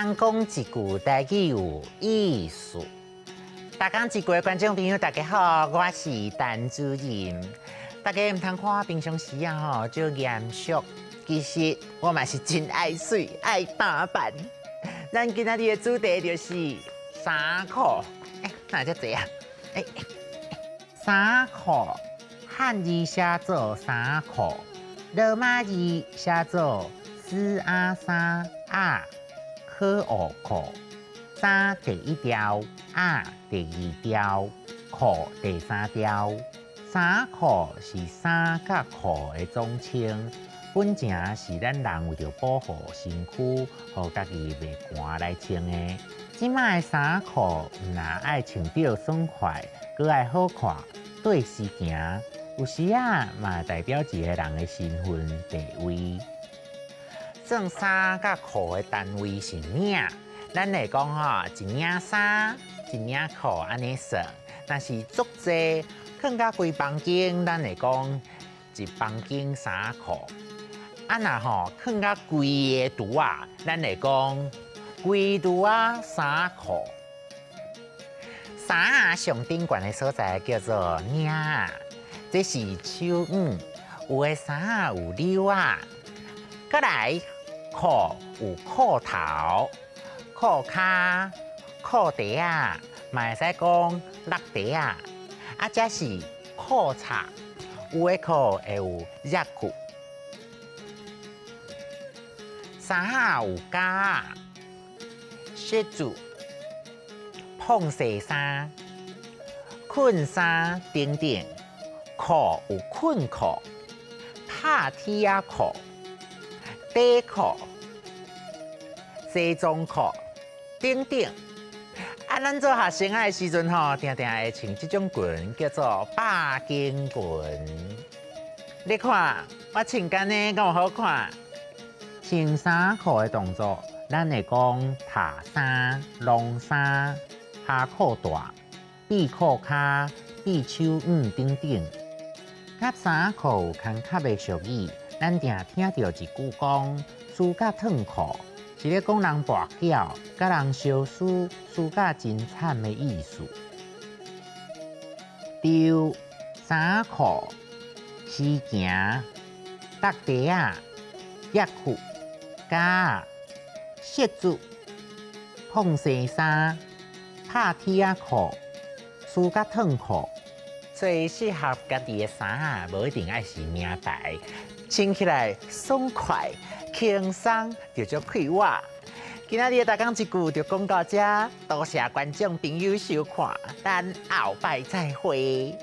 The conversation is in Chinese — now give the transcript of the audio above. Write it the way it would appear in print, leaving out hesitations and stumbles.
人讲一句台语有意思。大家一句的观众朋友，大家好，我是陈主任。大家唔通看我平常时啊就严肃，其实我嘛是真爱水爱打扮。咱今仔日的主题就是衫裤。哪只济啊？衫裤汉字写做衫裤，罗马字写做斯阿衫啊科奥裤。衫第一条，啊第二条，裤第三条。衫裤是衫甲裤的总称，本正是咱人为着保护身躯，互家己袂寒来穿的。即摆的衫裤唔但爱穿着爽快，佮爱好看，对时行，有时啊嘛代表一个人的身份地位。算衫甲裤的单位是领，咱来讲一领衫，一领裤安尼算。但是足济，放甲规房间，咱来讲一房间衫裤。若放甲规个橱啊，咱来讲规橱啊衫裤。衫上顶悬的所在叫做领，这是手腕，有的衫有紐啊。再来裤有裤头、裤骹、裤底啊，嘛会使讲落底啊。这是裤衩，有的裤会有热裤。衫有夹、靴子、碰洗衫、困衫等等。裤有困裤、拍铁仔裤、底裤、西装裤等等。咱做学生的时阵定定会穿这种裙，叫做百肩裙。你看我穿干呢，敢有好看？穿衫裤的动作，咱会讲塌衫、晾衫、下裤带、闭裤骹、闭手腕等等。甲衫裤有牵较的俗语，咱定听到一句讲：输甲脱裤。是咧讲人跋筊，甲人相输，输甲真惨的意思。丢衫裤、时行、落地啊、热裤、夹、靴子、碰洗衫、拍铁仔裤、输甲脱裤。最适合家己的衫无一定爱是名牌，穿起来爽快。轻松就足快活。今仔日大讲一句就讲到这，多谢观众朋友收看，咱后摆再会。